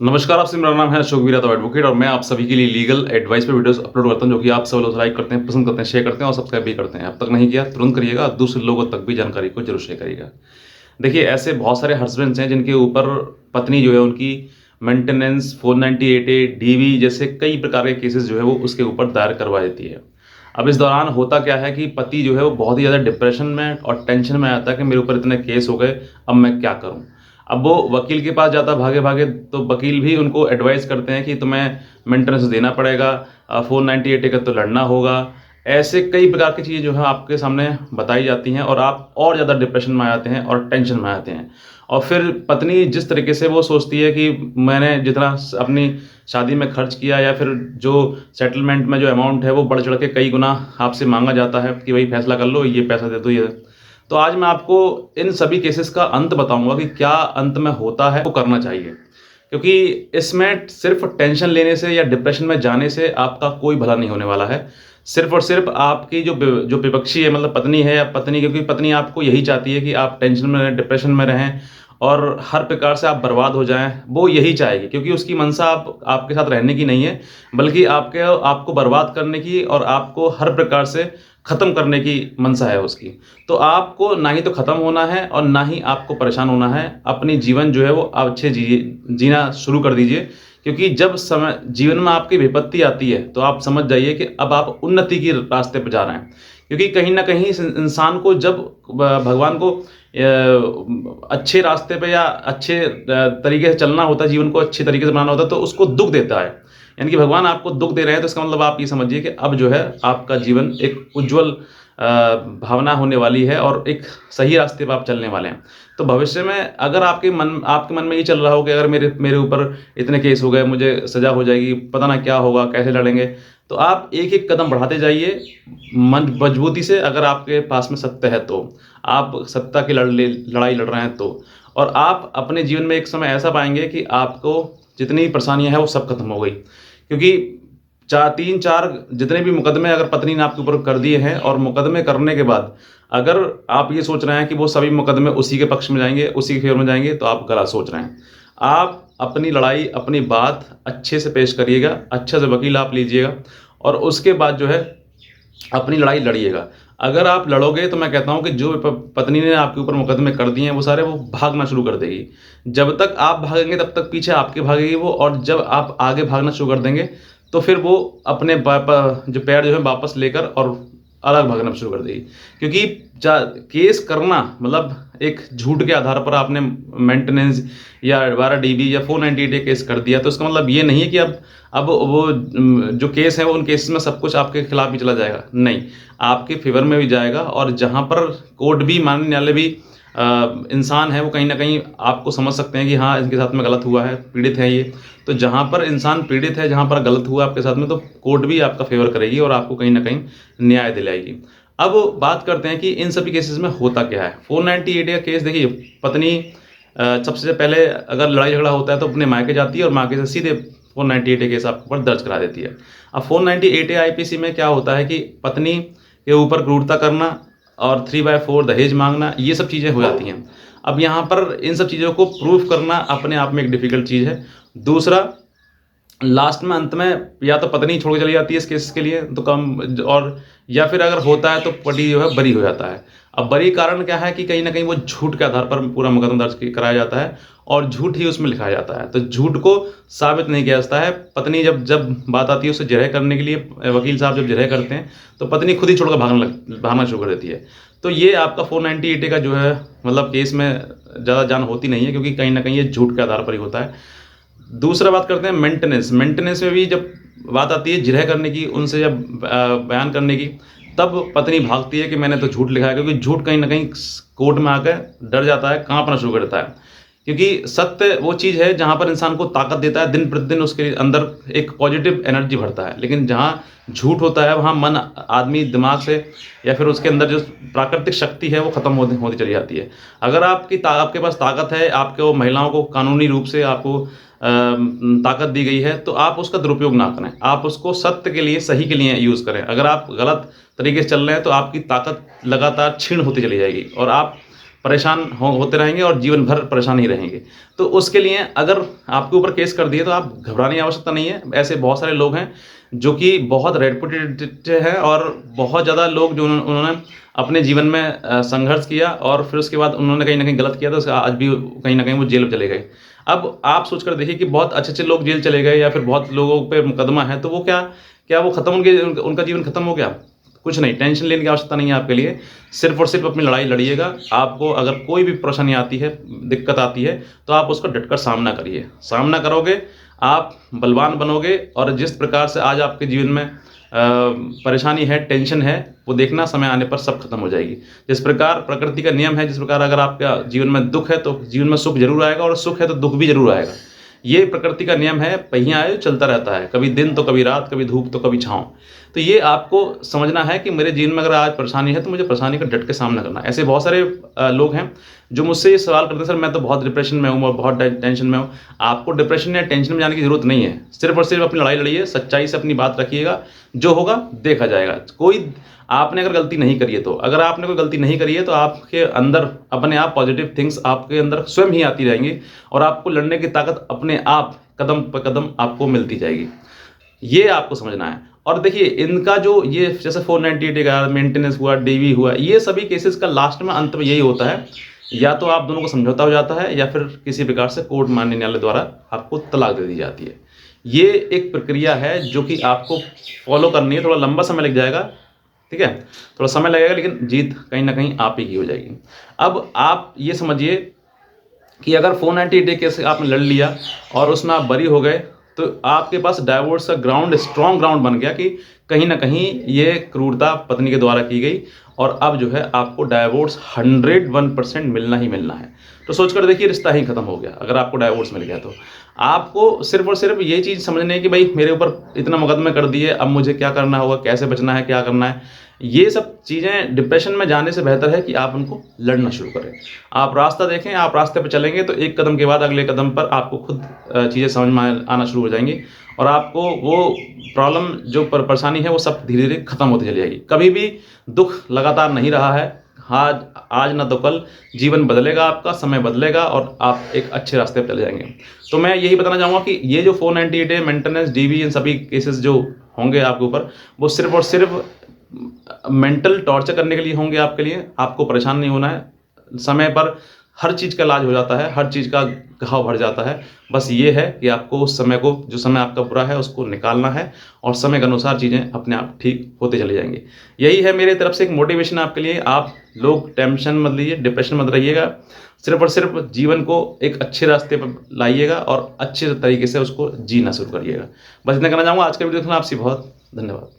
नमस्कार, आपसे मेरा नाम है अशोक वीराता एडवोकेट और मैं आप सभी के लिए लीगल एडवाइस पे वीडियोस अपलोड करता हूं, जो कि आप सब लोग लाइक करते हैं, पसंद करते हैं, शेयर करते हैं और सब्सक्राइब भी करते हैं। अब तक नहीं किया तुरंत करिएगा, दूसरे लोगों तक भी जानकारी को जरूर शेयर करिएगा। देखिए, ऐसे बहुत सारे हस्बैंड्स हैं जिनके ऊपर पत्नी जो है उनकी मेंटेनेंस 498 ए डीवी जैसे कई प्रकार के केसेस जो है वो उसके ऊपर दायर करवा देती है। अब इस दौरान होता क्या है कि पति जो है वो बहुत ही ज़्यादा डिप्रेशन में और टेंशन में आता है कि मेरे ऊपर इतने केस हो गए, अब मैं क्या करूं। अब वो वकील के पास जाता भागे भागे, तो वकील भी उनको एडवाइस करते हैं कि तुम्हें मेंटेनेंस देना पड़ेगा, 498 का तो लड़ना होगा। ऐसे कई प्रकार की चीज़ें जो है आपके सामने बताई जाती हैं और आप और ज़्यादा डिप्रेशन में आ जाते हैं और टेंशन में आ जाते हैं। और फिर पत्नी जिस तरीके से वो सोचती है कि मैंने जितना अपनी शादी में खर्च किया या फिर जो सेटलमेंट में जो अमाउंट है वो बढ़ चढ़ के कई गुना आपसे मांगा जाता है कि भाई फैसला कर लो, ये पैसा दे दो, ये। तो आज मैं आपको इन सभी केसेस का अंत बताऊंगा कि क्या अंत में होता है, वो करना चाहिए। क्योंकि इसमें सिर्फ टेंशन लेने से या डिप्रेशन में जाने से आपका कोई भला नहीं होने वाला है। सिर्फ और सिर्फ आपकी जो विपक्षी है, मतलब पत्नी है या पत्नी, क्योंकि पत्नी आपको यही चाहती है कि आप टेंशन में रहें, डिप्रेशन में रहें और हर प्रकार से आप बर्बाद हो जाएं। वो यही चाहेगी क्योंकि उसकी मंशा आपके साथ रहने की नहीं है, बल्कि आपको बर्बाद करने की और आपको हर प्रकार से ख़त्म करने की मंशा है उसकी। तो आपको ना ही तो ख़त्म होना है और ना ही आपको परेशान होना है। अपनी जीवन जो है वो आप अच्छे जीना शुरू कर दीजिए, क्योंकि जब समय जीवन में आपकी विपत्ति आती है तो आप समझ जाइए कि अब आप उन्नति के रास्ते पर जा रहे हैं। क्योंकि कहीं न कहीं इस इंसान को जब भगवान को अच्छे रास्ते पे या अच्छे तरीके से चलना होता है, जीवन को अच्छे तरीके से बनाना होता है, तो उसको दुःख देता है। यानी कि भगवान आपको दुःख दे रहे हैं, तो इसका मतलब आप ये समझिए कि अब जो है आपका जीवन एक उज्ज्वल भावना होने वाली है और एक सही रास्ते पर आप चलने वाले हैं। तो भविष्य में अगर आपके मन में ये चल रहा हो कि अगर मेरे मेरे ऊपर इतने केस हो गए, मुझे सज़ा हो जाएगी, पता ना क्या होगा, कैसे लड़ेंगे, तो आप एक-एक कदम बढ़ाते जाइए मन मजबूती से। अगर आपके पास में सत्य है तो, आप सत्ता की लड़ाई लड़ रहे हैं तो, और आप अपने जीवन में एक समय ऐसा पाएँगे कि आपको जितनी परेशानियाँ हैं वो सब खत्म हो गई। क्योंकि 3-4 जितने भी मुकदमे अगर पत्नी ने आपके ऊपर कर दिए हैं और मुकदमे करने के बाद अगर आप ये सोच रहे हैं कि वो सभी मुकदमे उसी के पक्ष में जाएँगे, उसी के फ़ेवर में जाएँगे, तो आप गलत सोच रहे हैं। आप अपनी लड़ाई, अपनी बात अच्छे से पेश करिएगा, अच्छे से वकील आप लीजिएगा और उसके बाद जो है अपनी लड़ाई लड़िएगा। अगर आप लड़ोगे तो मैं कहता हूँ कि जो पत्नी ने आपके ऊपर मुकदमे कर दिए हैं वो सारे, वो भागना शुरू कर देगी। जब तक आप भागेंगे तब तक पीछे आपके भागेगी वो, और जब आप आगे भागना शुरू कर देंगे तो फिर वो अपने जो पैर जो है वापस लेकर और अलग भागना शुरू कर देगी। क्योंकि केस करना मतलब एक झूठ के आधार पर आपने मेंटेनेंस या 12 डीबी या 498 केस कर दिया, तो इसका मतलब ये नहीं है कि अब वो जो केस है उन केसेस में सब कुछ आपके खिलाफ ही चला जाएगा। नहीं, आपके फेवर में भी जाएगा। और जहाँ पर कोर्ट भी मानने वाले भी इंसान है, वो कहीं ना कहीं आपको समझ सकते हैं कि हाँ इनके साथ में गलत हुआ है, पीड़ित है ये। तो जहाँ पर इंसान पीड़ित है, जहाँ पर गलत हुआ आपके साथ में, तो कोर्ट भी आपका फेवर करेगी और आपको कहीं ना कहीं न्याय दिलाएगी। अब बात करते हैं कि इन सभी केसेस में होता क्या है। 498 का केस देखिए, पत्नी सबसे पहले अगर लड़ाई झगड़ा होता है तो अपने मायके जाती है और मायके से सीधे 498 केस आपके ऊपर दर्ज करा देती है। अब 498 आईपीसी में क्या होता है कि पत्नी के ऊपर क्रूरता करना और 3/4 दहेज मांगना, ये सब चीज़ें हो जाती हैं। अब यहाँ पर इन सब चीज़ों को प्रूफ करना अपने आप में एक डिफ़िकल्ट चीज़ है। दूसरा, लास्ट में अंत में या तो पत्नी छोड़ के चली जाती है इस केस के लिए, तो कम, और या फिर अगर होता है तो पति जो है बरी हो जाता है। अब बरी कारण क्या है कि कहीं न कहीं वो झूठ के आधार पर पूरा मुकदमा दर्ज कराया जाता है और झूठ ही उसमें लिखाया जाता है। तो झूठ को साबित नहीं किया जाता है। पत्नी जब जब बात आती है उसे जिरह करने के लिए, वकील साहब जब जिरह करते हैं तो पत्नी खुद ही छोड़कर भागना शुरू कर देती है। तो ये आपका 498 का जो है मतलब केस में ज़्यादा जान होती नहीं है, क्योंकि कहीं न कहीं ये झूठ के आधार पर ही होता है। दूसरा बात करते हैं मेंटेनेंस में भी जब बात आती है जिरह करने की, उनसे जब बयान करने की, तब पत्नी भागती है कि मैंने तो झूठ लिखा है। क्योंकि झूठ कहीं न कहीं कोर्ट में आकर डर जाता है, काँपना शुरू कर देता है। क्योंकि सत्य वो चीज़ है जहाँ पर इंसान को ताकत देता है, दिन प्रतिदिन उसके अंदर एक पॉजिटिव एनर्जी भरता है। लेकिन जहाँ झूठ होता है वहाँ मन आदमी दिमाग से या फिर उसके अंदर जो प्राकृतिक शक्ति है वो खत्म होती होती चली जाती है। अगर आपके पास ताकत है, आपको महिलाओं को कानूनी रूप से आपको ताकत दी गई है, तो आप उसका दुरुपयोग ना करें। आप उसको सत्य के लिए, सही के लिए यूज़ करें। अगर आप गलत तरीके से चल रहे हैं तो आपकी ताकत लगातार क्षीण होती चली जाएगी और आप परेशान होते रहेंगे और जीवन भर परेशान ही रहेंगे। तो उसके लिए अगर आपके ऊपर केस कर दिए तो आप घबराने की आवश्यकता नहीं है। ऐसे बहुत सारे लोग हैं जो कि बहुत रेपुटेड हैं और बहुत ज़्यादा लोग जो उन्होंने अपने जीवन में संघर्ष किया और फिर उसके बाद उन्होंने कहीं न कहीं गलत किया, तो उसका आज भी कहीं न कहीं वो जेल में चले गए। अब आप सोच कर देखिए कि बहुत अच्छे-अच्छे लोग जेल चले गए या फिर बहुत लोगों पे मुकदमा है, तो वो क्या वो खत्म उनका जीवन खत्म हो गया? कुछ नहीं, टेंशन लेने की आवश्यकता नहीं है आपके लिए। सिर्फ़ और सिर्फ़ अपनी लड़ाई लड़िएगा। आपको अगर कोई भी परेशानी आती है, दिक्कत आती है, तो आप उसका डटकर सामना करिए। सामना करोगे, आप बलवान बनोगे और जिस प्रकार से आज आपके जीवन में परेशानी है, टेंशन है, वो देखना समय आने पर सब खत्म हो जाएगी। जिस प्रकार प्रकृति का नियम है, जिस प्रकार अगर आपका जीवन में दुःख है, तो जीवन में सुख ज़रूर आएगा और सुख है तो दुःख भी ज़रूर आएगा। ये प्रकृति का नियम है, पहिया है, चलता रहता है। कभी दिन तो कभी रात, कभी धूप तो कभी छाँव। तो ये आपको समझना है कि मेरे जीवन में अगर आज परेशानी है, तो मुझे परेशानी का डट के सामना करना है। ऐसे बहुत सारे लोग हैं जो मुझसे ये सवाल करते हैं, सर मैं तो बहुत डिप्रेशन में हूँ, मैं बहुत टेंशन में हूँ। आपको डिप्रेशन या टेंशन में जाने की ज़रूरत नहीं है। सिर्फ़ और सिर्फ़ अपनी लड़ाई लड़िए, सच्चाई से अपनी बात रखिएगा, जो होगा देखा जाएगा। कोई आपने अगर गलती नहीं करी है तो, अगर आपने कोई गलती नहीं करी है तो आपके अंदर अपने आप पॉजिटिव थिंग्स आपके अंदर स्वयं ही आती रहेंगी और आपको लड़ने की ताकत अपने आप कदम पर कदम आपको मिलती जाएगी। ये आपको समझना है। और देखिए इनका जो ये जैसे 498 का मेंटेनेंस हुआ, डीवी हुआ, ये सभी केसेस का लास्ट में अंत में यही होता है, या तो आप दोनों को समझौता हो जाता है या फिर किसी प्रकार से कोर्ट मान्य न्यायालय द्वारा आपको तलाक दे दी जाती है। ये एक प्रक्रिया है जो कि आपको फॉलो करनी है। थोड़ा लंबा समय लग जाएगा, ठीक है, थोड़ा समय लगेगा, लेकिन जीत कहीं ना कहीं आप ही की हो जाएगी। अब आप ये समझिए कि अगर 498 केस आपने लड़ लिया और उसमें आप बरी हो गए, तो आपके पास डाइवोर्स का ग्राउंड, स्ट्रॉन्ग ग्राउंड बन गया कि कहीं ना कहीं ये क्रूरता पत्नी के द्वारा की गई और अब जो है आपको डाइवोर्स 101% मिलना ही मिलना है। तो सोचकर देखिए रिश्ता ही खत्म हो गया अगर आपको डाइवोर्स मिल गया तो। आपको सिर्फ और सिर्फ ये चीज़ समझनी है कि भाई मेरे ऊपर इतना मुकदमे कर दिए, अब मुझे क्या करना होगा, कैसे बचना है, क्या करना है। ये सब चीज़ें डिप्रेशन में जाने से बेहतर है कि आप उनको लड़ना शुरू करें। आप रास्ता देखें, आप रास्ते पर चलेंगे तो एक कदम के बाद अगले कदम पर आपको खुद चीज़ें समझ में आना शुरू हो जाएंगी और आपको वो प्रॉब्लम जो परेशानी है वो सब धीरे धीरे खत्म होती चली जाएगी। कभी भी दुख लगातार नहीं रहा है। आज ना तो कल जीवन बदलेगा, आपका समय बदलेगा और आप एक अच्छे रास्ते पर चले जाएंगे। तो मैं यही बताना चाहूँगा कि ये जो 498 है, मेंटेनेंस, डीवी, इन सभी केसेस जो होंगे आपके ऊपर, वो सिर्फ और सिर्फ मेंटल टॉर्चर करने के लिए होंगे आपके लिए। आपको परेशान नहीं होना है। समय पर हर चीज़ का इलाज हो जाता है, हर चीज़ का घाव भर जाता है। बस ये है कि आपको उस समय को, जो समय आपका बुरा है, उसको निकालना है और समय के अनुसार चीज़ें अपने आप ठीक होते चले जाएंगे। यही है मेरी तरफ से एक मोटिवेशन आपके लिए। आप लोग टेंशन मत लीजिए, डिप्रेशन मत रहिएगा। सिर्फ और सिर्फ जीवन को एक अच्छे रास्ते पर लाइएगा और अच्छे तरीके से उसको जीना शुरू करिएगा। बस इतना कहना चाहूँगा। आज के वीडियो में आपसे बहुत धन्यवाद।